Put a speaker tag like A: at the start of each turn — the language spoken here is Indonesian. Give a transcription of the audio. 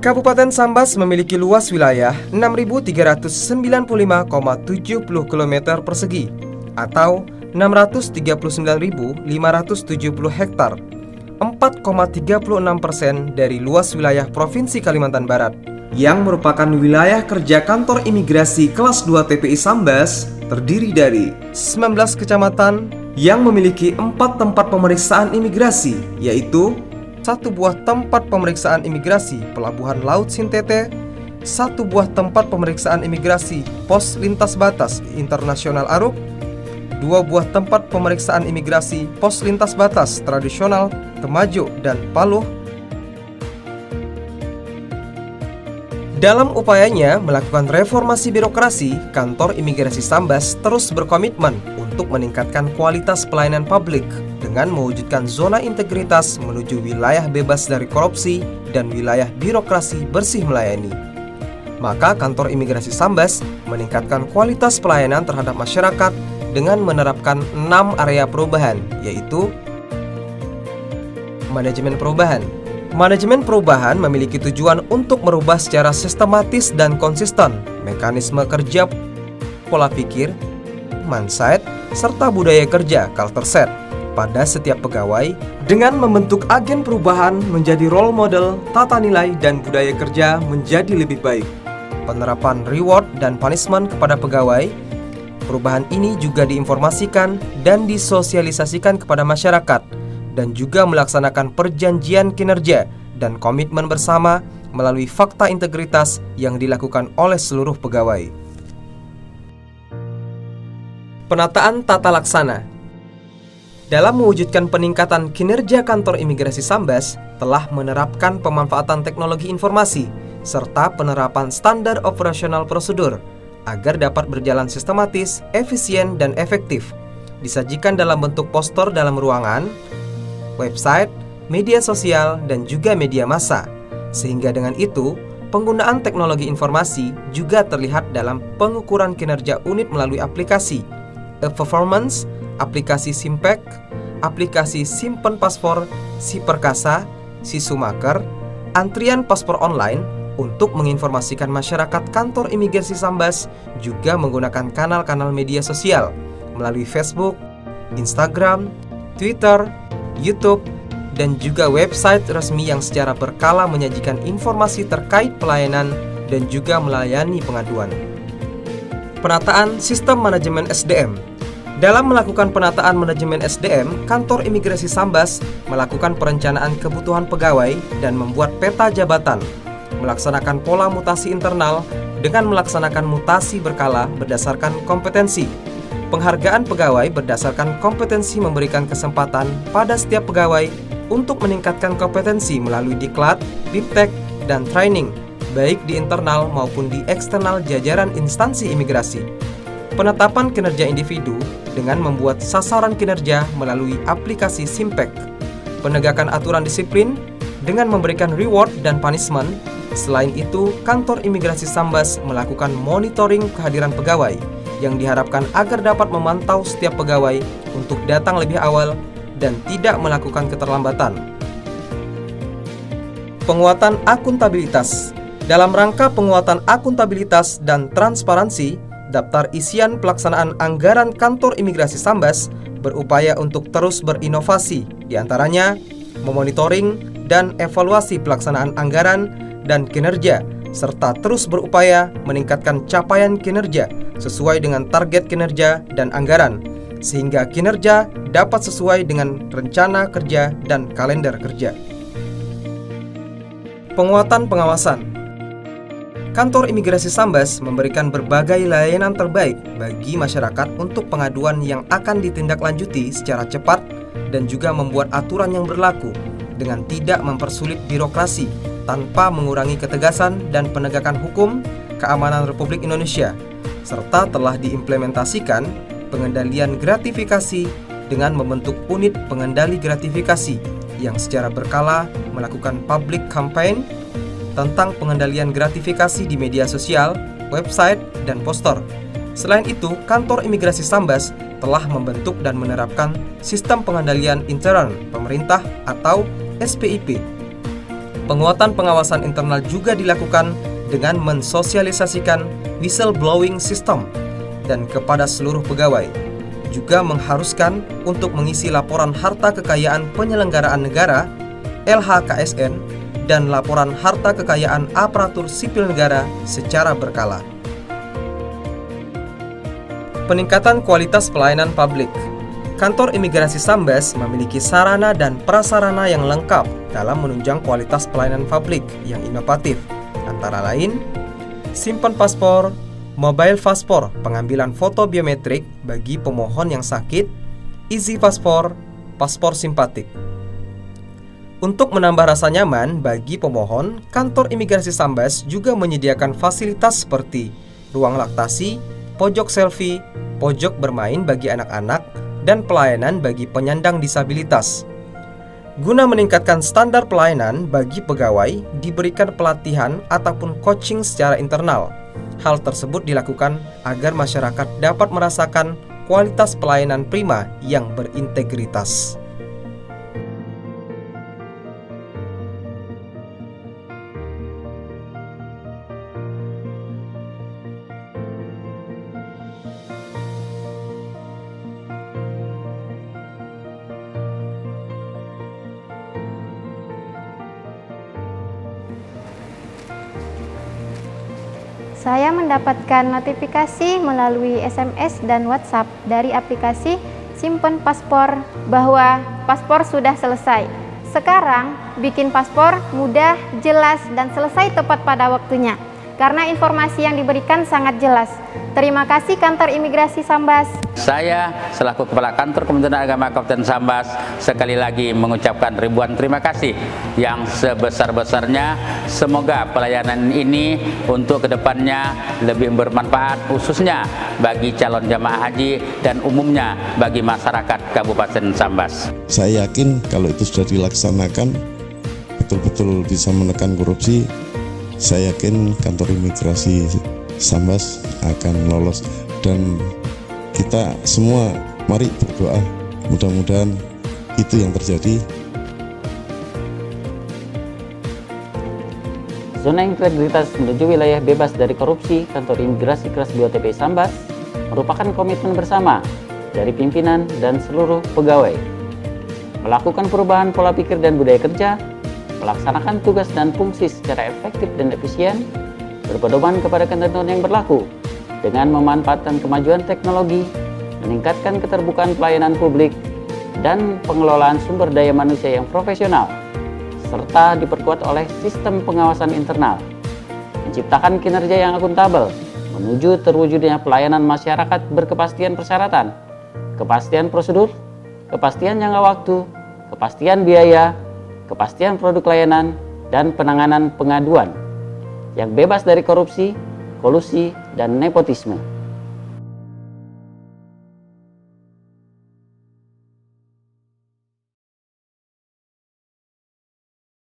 A: Kabupaten Sambas memiliki luas wilayah 6.395,70 km persegi atau 639.570 hektar, 4,36% dari luas wilayah Provinsi Kalimantan Barat, yang merupakan wilayah kerja kantor imigrasi kelas 2 TPI Sambas, terdiri dari 19 kecamatan yang memiliki 4 tempat pemeriksaan imigrasi, yaitu 1 buah tempat pemeriksaan imigrasi Pelabuhan Laut Sintete, 1 buah tempat pemeriksaan imigrasi Pos Lintas Batas Internasional Aruk, 2 buah tempat pemeriksaan imigrasi Pos Lintas Batas Tradisional Temajuk dan Paluh. Dalam upayanya melakukan reformasi birokrasi, kantor imigrasi Sambas terus berkomitmen untuk meningkatkan kualitas pelayanan publik dengan mewujudkan zona integritas menuju wilayah bebas dari korupsi dan wilayah birokrasi bersih melayani. Maka kantor imigrasi Sambas meningkatkan kualitas pelayanan terhadap masyarakat dengan menerapkan 6 area perubahan, yaitu manajemen perubahan. Manajemen perubahan memiliki tujuan untuk merubah secara sistematis dan konsisten mekanisme kerja, pola pikir, mindset, serta budaya kerja culture set pada setiap pegawai dengan membentuk agen perubahan menjadi role model tata nilai dan budaya kerja menjadi lebih baik. Penerapan reward dan punishment kepada pegawai. Perubahan ini juga diinformasikan dan disosialisasikan kepada masyarakat dan juga melaksanakan perjanjian kinerja dan komitmen bersama melalui fakta integritas yang dilakukan oleh seluruh pegawai. Penataan tata laksana. Dalam mewujudkan peningkatan kinerja kantor imigrasi Sambas, telah menerapkan pemanfaatan teknologi informasi serta penerapan standar operasional prosedur agar dapat berjalan sistematis, efisien, dan efektif. Disajikan dalam bentuk poster dalam ruangan, website, media sosial, dan juga media massa. Sehingga dengan itu, penggunaan teknologi informasi juga terlihat dalam pengukuran kinerja unit melalui aplikasi e-performance, aplikasi Simpek, aplikasi Simpen Paspor, Siperkasa, Sisumaker, antrian paspor online untuk menginformasikan masyarakat kantor imigrasi Sambas, juga menggunakan kanal-kanal media sosial melalui Facebook, Instagram, Twitter, YouTube, dan juga website resmi yang secara berkala menyajikan informasi terkait pelayanan dan juga melayani pengaduan. Penataan sistem manajemen SDM. Dalam melakukan penataan manajemen SDM, kantor imigrasi Sambas melakukan perencanaan kebutuhan pegawai dan membuat peta jabatan, melaksanakan pola mutasi internal dengan melaksanakan mutasi berkala berdasarkan kompetensi. Penghargaan pegawai berdasarkan kompetensi memberikan kesempatan pada setiap pegawai untuk meningkatkan kompetensi melalui diklat, biptek, dan training, baik di internal maupun di eksternal jajaran instansi imigrasi. Penetapan kinerja individu dengan membuat sasaran kinerja melalui aplikasi Simpek. Penegakan aturan disiplin dengan memberikan reward dan punishment. Selain itu, kantor imigrasi Sambas melakukan monitoring kehadiran pegawai yang diharapkan agar dapat memantau setiap pegawai untuk datang lebih awal dan tidak melakukan keterlambatan. Penguatan akuntabilitas. Dalam rangka penguatan akuntabilitas dan transparansi, daftar isian pelaksanaan anggaran kantor imigrasi Sambas berupaya untuk terus berinovasi, diantaranya memonitoring dan evaluasi pelaksanaan anggaran dan kinerja, serta terus berupaya meningkatkan capaian kinerja sesuai dengan target kinerja dan anggaran, sehingga kinerja dapat sesuai dengan rencana kerja dan kalender kerja. Penguatan pengawasan. Kantor imigrasi Sambas memberikan berbagai layanan terbaik bagi masyarakat untuk pengaduan yang akan ditindaklanjuti secara cepat dan juga membuat aturan yang berlaku dengan tidak mempersulit birokrasi tanpa mengurangi ketegasan dan penegakan hukum keamanan Republik Indonesia, serta telah diimplementasikan pengendalian gratifikasi dengan membentuk unit pengendali gratifikasi yang secara berkala melakukan public campaign tentang pengendalian gratifikasi di media sosial, website, dan poster. Selain itu, kantor imigrasi Sambas telah membentuk dan menerapkan sistem pengendalian intern pemerintah atau SPIP. Penguatan pengawasan internal juga dilakukan dengan mensosialisasikan whistleblowing system dan kepada seluruh pegawai. Juga mengharuskan untuk mengisi laporan harta kekayaan penyelenggaraan negara (LHKSN) dan laporan harta kekayaan aparatur sipil negara secara berkala. Peningkatan kualitas pelayanan publik. Kantor Imigrasi Sambas memiliki sarana dan prasarana yang lengkap dalam menunjang kualitas pelayanan publik yang inovatif, antara lain simpan paspor, mobile paspor, pengambilan foto biometrik bagi pemohon yang sakit, easy paspor, paspor simpatik. Untuk menambah rasa nyaman bagi pemohon, kantor Imigrasi Sambas juga menyediakan fasilitas seperti ruang laktasi, pojok selfie, pojok bermain bagi anak-anak, dan pelayanan bagi penyandang disabilitas. Guna meningkatkan standar pelayanan bagi pegawai, diberikan pelatihan ataupun coaching secara internal. Hal tersebut dilakukan agar masyarakat dapat merasakan kualitas pelayanan prima yang berintegritas.
B: Saya mendapatkan notifikasi melalui SMS dan WhatsApp dari aplikasi Simpen Paspor bahwa paspor sudah selesai. Sekarang bikin paspor mudah, jelas, dan selesai tepat pada waktunya karena informasi yang diberikan sangat jelas. Terima kasih Kantor Imigrasi Sambas.
C: Saya selaku Kepala Kantor Kementerian Agama Kabupaten Sambas sekali lagi mengucapkan ribuan terima kasih yang sebesar-besarnya. Semoga pelayanan ini untuk kedepannya lebih bermanfaat, khususnya bagi calon jamaah haji dan umumnya bagi masyarakat Kabupaten Sambas.
D: Saya yakin kalau itu sudah dilaksanakan betul-betul bisa menekan korupsi. Saya yakin Kantor Imigrasi Sambas akan lolos, dan kita semua mari berdoa mudah-mudahan itu yang terjadi.
E: Zona integritas menuju wilayah bebas dari korupsi Kantor Imigrasi Kelas 2 TPI Sambas merupakan komitmen bersama dari pimpinan dan seluruh pegawai. Melakukan perubahan pola pikir dan budaya kerja, melaksanakan tugas dan fungsi secara efektif dan efisien, berpedoman kepada ketentuan yang berlaku, dengan memanfaatkan kemajuan teknologi, meningkatkan keterbukaan pelayanan publik, dan pengelolaan sumber daya manusia yang profesional, serta diperkuat oleh sistem pengawasan internal, menciptakan kinerja yang akuntabel, menuju terwujudnya pelayanan masyarakat berkepastian persyaratan, kepastian prosedur, kepastian jangka waktu, kepastian biaya, kepastian produk layanan, dan penanganan pengaduan yang bebas dari korupsi, kolusi, dan nepotisme.